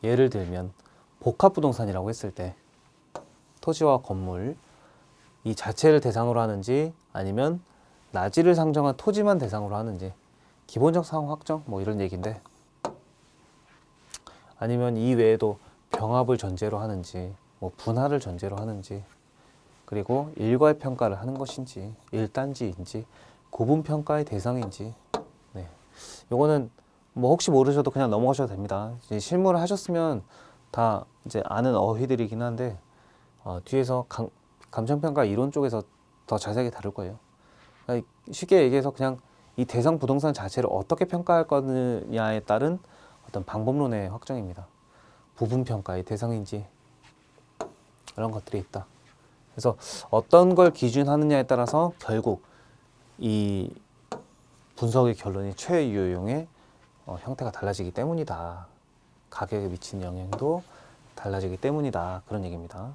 예를 들면 복합 부동산이라고 했을 때 토지와 건물 이 자체를 대상으로 하는지 아니면 나지를 상정한 토지만 대상으로 하는지 기본적 상황 확정 뭐 이런 얘기인데 아니면 이 외에도 병합을 전제로 하는지 뭐 분할을 전제로 하는지 그리고 일괄 평가를 하는 것인지 일단지인지 구분 평가의 대상인지 네. 요거는 뭐 혹시 모르셔도 그냥 넘어가셔도 됩니다. 이제 실무를 하셨으면 다 이제 아는 어휘들이긴 한데 뒤에서 감정평가 이론 쪽에서 더 자세하게 다룰 거예요. 그러니까 쉽게 얘기해서 그냥 이 대상 부동산 자체를 어떻게 평가할 거냐에 따른 어떤 방법론의 확정입니다. 부분평가의 대상인지 이런 것들이 있다. 그래서 어떤 걸 기준하느냐에 따라서 결국 이 분석의 결론이 최유효용의 형태가 달라지기 때문이다. 가격에 미치는 영향도 달라지기 때문이다. 그런 얘기입니다.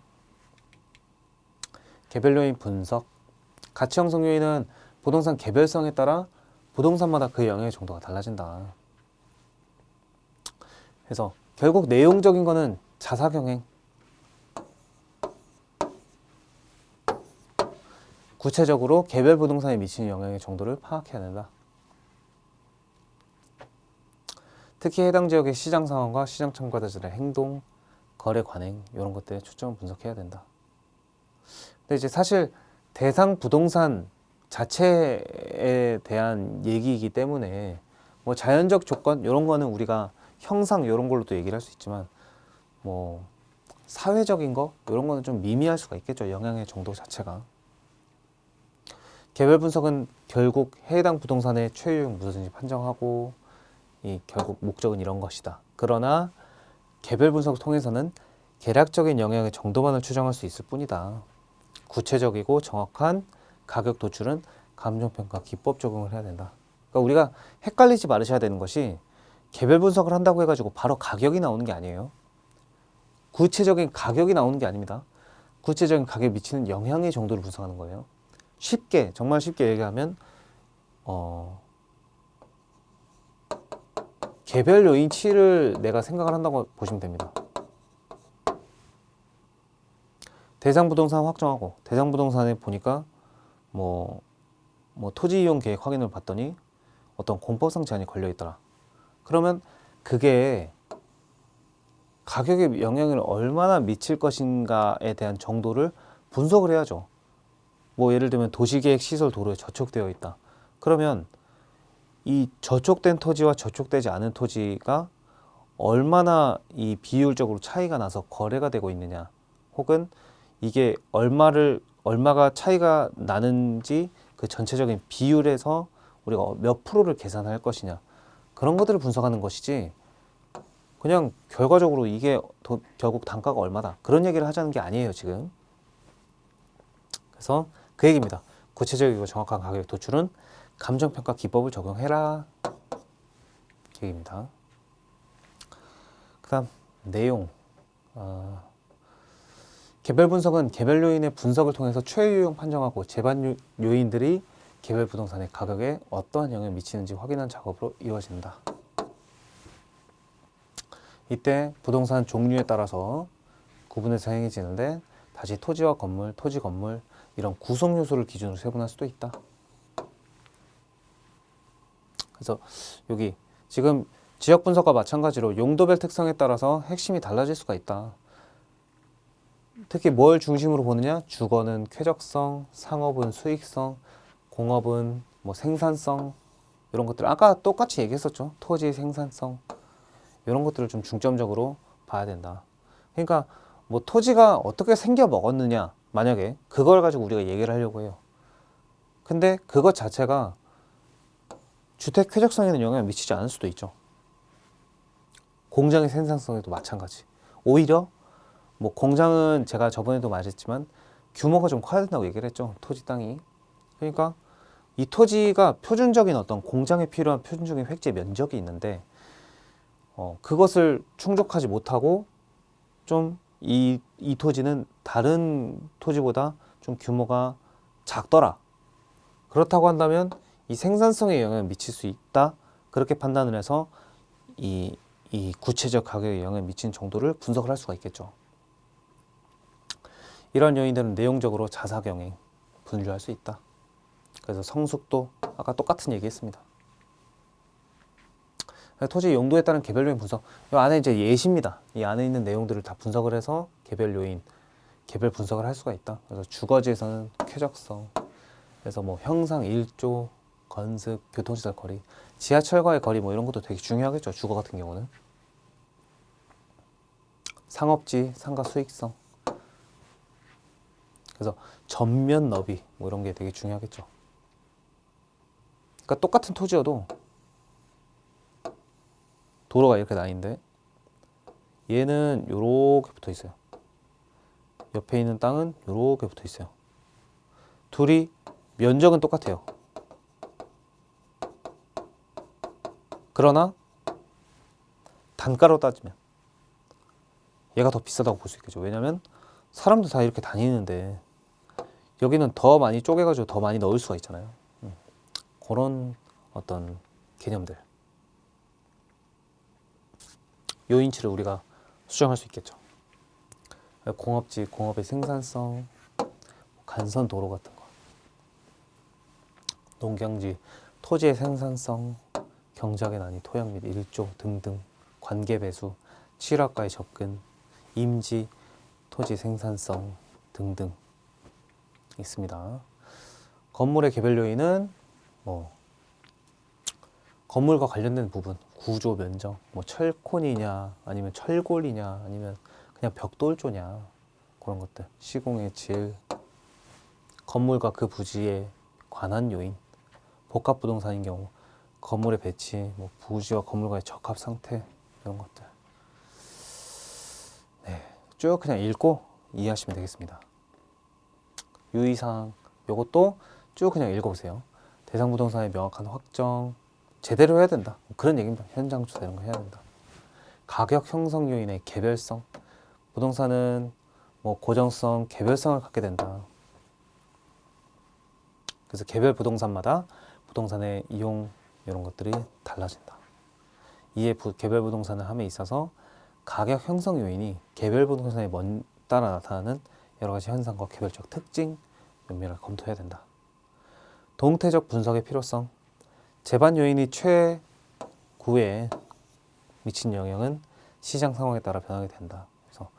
개별 요인 분석. 가치 형성 요인은 부동산 개별성에 따라 부동산마다 그 영향의 정도가 달라진다. 그래서 결국 내용적인 거는 자사경행. 구체적으로 개별 부동산에 미치는 영향의 정도를 파악해야 된다. 특히 해당 지역의 시장 상황과 시장 참가자들의 행동, 거래 관행 이런 것들에 초점을 분석해야 된다. 근데 이제 사실 대상 부동산 자체에 대한 얘기이기 때문에 뭐 자연적 조건 이런 거는 우리가 형상 이런 걸로도 얘기를 할 수 있지만 뭐 사회적인 거 이런 거는 좀 미미할 수가 있겠죠. 영향의 정도 자체가. 개별 분석은 결국 해당 부동산의 최유용 무엇인지 판정하고 이 결국 목적은 이런 것이다. 그러나 개별 분석을 통해서는 계략적인 영향의 정도만을 추정할 수 있을 뿐이다. 구체적이고 정확한 가격 도출은 감정평가 기법 적용을 해야 된다. 그러니까 우리가 헷갈리지 말으셔야 되는 것이 개별 분석을 한다고 해가지고 바로 가격이 나오는 게 아니에요. 구체적인 가격이 나오는 게 아닙니다. 구체적인 가격에 미치는 영향의 정도를 분석하는 거예요. 쉽게, 정말 쉽게 얘기하면 개별 요인치를 내가 생각을 한다고 보시면 됩니다. 대상 부동산 확정하고 대상 부동산에 보니까 뭐 토지 이용 계획 확인을 봤더니 어떤 공법상 제한이 걸려 있더라. 그러면 그게 가격에 영향을 얼마나 미칠 것인가에 대한 정도를 분석을 해야죠. 뭐 예를 들면 도시계획 시설 도로에 저촉되어 있다. 그러면 이 저촉된 토지와 저촉되지 않은 토지가 얼마나 이 비율적으로 차이가 나서 거래가 되고 있느냐, 혹은 이게 얼마가 차이가 나는지 그 전체적인 비율에서 우리가 몇 프로를 계산할 것이냐, 그런 것들을 분석하는 것이지 그냥 결과적으로 이게 결국 단가가 얼마다 그런 얘기를 하자는 게 아니에요 지금. 그래서 그 얘기입니다. 구체적이고 정확한 가격 도출은 감정평가 기법을 적용해라 얘기입니다. 그 다음 내용. 개별 분석은 개별 요인의 분석을 통해서 최유용 판정하고 제반 요인들이 개별 부동산의 가격에 어떠한 영향을 미치는지 확인하는 작업으로 이루어진다. 이때 부동산 종류에 따라서 구분해서 행해지는데 다시 토지와 건물, 토지 건물 이런 구성 요소를 기준으로 세분할 수도 있다. 그래서 여기 지금 지역 분석과 마찬가지로 용도별 특성에 따라서 핵심이 달라질 수가 있다. 특히 뭘 중심으로 보느냐? 주거는 쾌적성, 상업은 수익성, 공업은 뭐 생산성 이런 것들 아까 똑같이 얘기했었죠. 토지 생산성 이런 것들을 좀 중점적으로 봐야 된다. 그러니까 뭐 토지가 어떻게 생겨 먹었느냐 만약에 그걸 가지고 우리가 얘기를 하려고 해요. 근데 그것 자체가 주택 쾌적성에는 영향을 미치지 않을 수도 있죠. 공장의 생산성에도 마찬가지. 오히려 뭐 공장은 제가 저번에도 말했지만 규모가 좀 커야 된다고 얘기를 했죠. 토지 땅이. 그러니까 이 토지가 표준적인 어떤 공장에 필요한 표준적인 획지 면적이 있는데 그것을 충족하지 못하고 좀 이 토지는 다른 토지보다 좀 규모가 작더라. 그렇다고 한다면 이 생산성에 영향을 미칠 수 있다. 그렇게 판단을 해서 이 구체적 가격에 영향을 미치는 정도를 분석을 할 수가 있겠죠. 이런 요인들은 내용적으로 자사경행 분류할 수 있다. 그래서 성숙도 아까 똑같은 얘기했습니다. 토지 용도에 따른 개별 요인 분석. 이 안에 이제 예시입니다. 이 안에 있는 내용들을 다 분석을 해서 개별 요인, 개별 분석을 할 수가 있다. 그래서 주거지에서는 쾌적성, 그래서 뭐 형상 일조, 건습, 교통시설 거리, 지하철과의 거리 뭐 이런 것도 되게 중요하겠죠. 주거 같은 경우는. 상업지, 상가 수익성. 그래서 전면 너비 뭐 이런 게 되게 중요하겠죠. 그러니까 똑같은 토지여도 도로가 이렇게 나있는데 얘는 요렇게 붙어 있어요. 옆에 있는 땅은 요렇게 붙어 있어요. 둘이 면적은 똑같아요. 그러나 단가로 따지면 얘가 더 비싸다고 볼 수 있겠죠. 왜냐면 사람도 다 이렇게 다니는데 여기는 더 많이 쪼개가지고 더 많이 넣을 수가 있잖아요. 그런 어떤 개념들, 요인치를 우리가 수정할 수 있겠죠. 공업지, 공업의 생산성, 간선 도로 같은 거, 농경지, 토지의 생산성, 경작의 난이, 토양 및 일조 등등, 관계 배수, 실업가의 접근, 임지, 토지 생산성 등등 있습니다. 건물의 개별 요인은 뭐 건물과 관련된 부분, 구조, 면적, 뭐 철콘이냐, 아니면 철골이냐, 아니면 그냥 벽돌조냐, 그런 것들, 시공의 질, 건물과 그 부지에 관한 요인, 복합 부동산인 경우 건물의 배치, 뭐 부지와 건물과의 적합 상태, 이런 것들. 네, 쭉 그냥 읽고 이해하시면 되겠습니다. 유의사항, 요것도 쭉 그냥 읽어보세요. 대상 부동산의 명확한 확정, 제대로 해야 된다. 그런 얘기입니다. 현장 조사 이런 거 해야 된다. 가격 형성 요인의 개별성, 부동산은 뭐 고정성, 개별성을 갖게 된다. 그래서 개별 부동산마다 부동산의 이용 이런 것들이 달라진다. 이에 개별 부동산을 함에 있어서 가격 형성 요인이 개별 부동산에 따라 나타나는 여러 가지 현상과 개별적 특징 면밀하게 검토해야 된다. 동태적 분석의 필요성, 제반 요인이 최구에 미친 영향은 시장 상황에 따라 변하게 된다. 그래서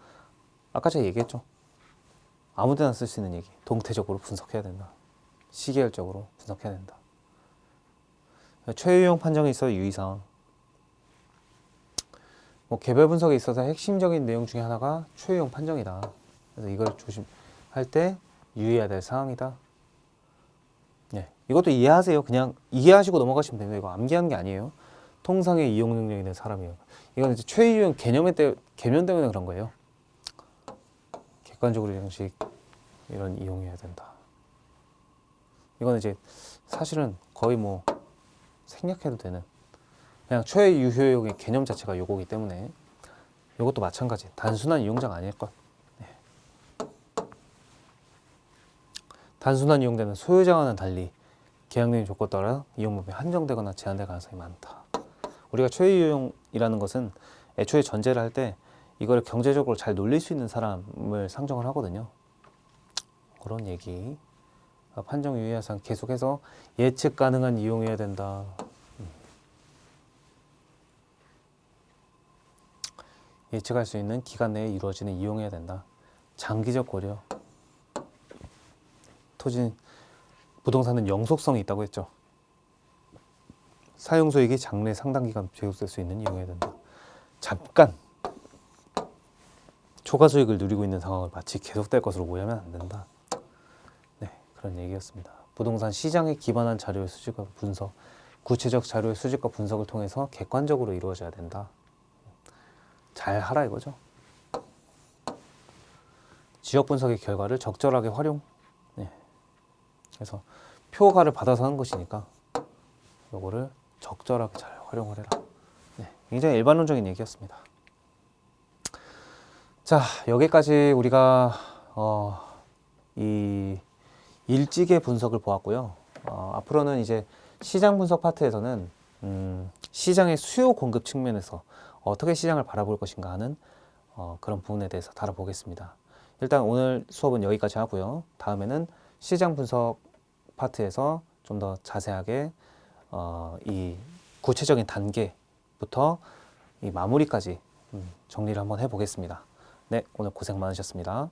아까 제가 얘기했죠. 아무데나 쓸 수 있는 얘기. 동태적으로 분석해야 된다. 시계열적으로 분석해야 된다. 최유용 판정에 있어 유의사항. 뭐 개별 분석에 있어서 핵심적인 내용 중에 하나가 최유용 판정이다. 그래서 이걸 조심할 때 유의해야 될 사항이다. 네, 이것도 이해하세요. 그냥 이해하시고 넘어가시면 됩니다. 이거 암기하는 게 아니에요. 통상의 이용 능력이 있는 사람이에요. 이건 이제 최유용 개념 때문에 그런 거예요. 객관적으로 양식 이런 이용해야 된다. 이건 이제 사실은 거의 뭐 생략해도 되는 그냥 최유효용의 개념 자체가 요거기 때문에 요것도 마찬가지. 단순한 이용자가 아닐 것. 네. 단순한 이용자는 소유자와는 달리 계약내용 조건에 따라 이용법이 한정되거나 제한될 가능성이 많다. 우리가 최유용이라는 것은 애초에 전제를 할 때 이걸 경제적으로 잘 놀릴 수 있는 사람을 상정을 하거든요. 그런 얘기. 판정 유의사항 계속해서 예측 가능한 이용해야 된다. 예측할 수 있는 기간 내에 이루어지는 이용해야 된다. 장기적 고려. 토지, 부동산은 영속성이 있다고 했죠. 사용소에게 장래 상당 기간 지속될 수 있는 이용해야 된다. 잠깐 초과 수익을 누리고 있는 상황을 마치 계속될 것으로 오해하면 안 된다. 네, 그런 얘기였습니다. 부동산 시장에 기반한 자료의 수집과 분석, 구체적 자료의 수집과 분석을 통해서 객관적으로 이루어져야 된다. 잘 하라 이거죠. 지역 분석의 결과를 적절하게 활용. 네. 그래서 표가를 받아서 하는 것이니까 요거를 적절하게 잘 활용을 해라. 네. 굉장히 일반론적인 얘기였습니다. 자, 여기까지 우리가 이 일찍의 분석을 보았고요. 앞으로는 이제 시장 분석 파트에서는 시장의 수요 공급 측면에서 어떻게 시장을 바라볼 것인가 하는 그런 부분에 대해서 다뤄보겠습니다. 일단 오늘 수업은 여기까지 하고요. 다음에는 시장 분석 파트에서 좀 더 자세하게 이 구체적인 단계부터 이 마무리까지 정리를 한번 해보겠습니다. 네, 오늘 고생 많으셨습니다.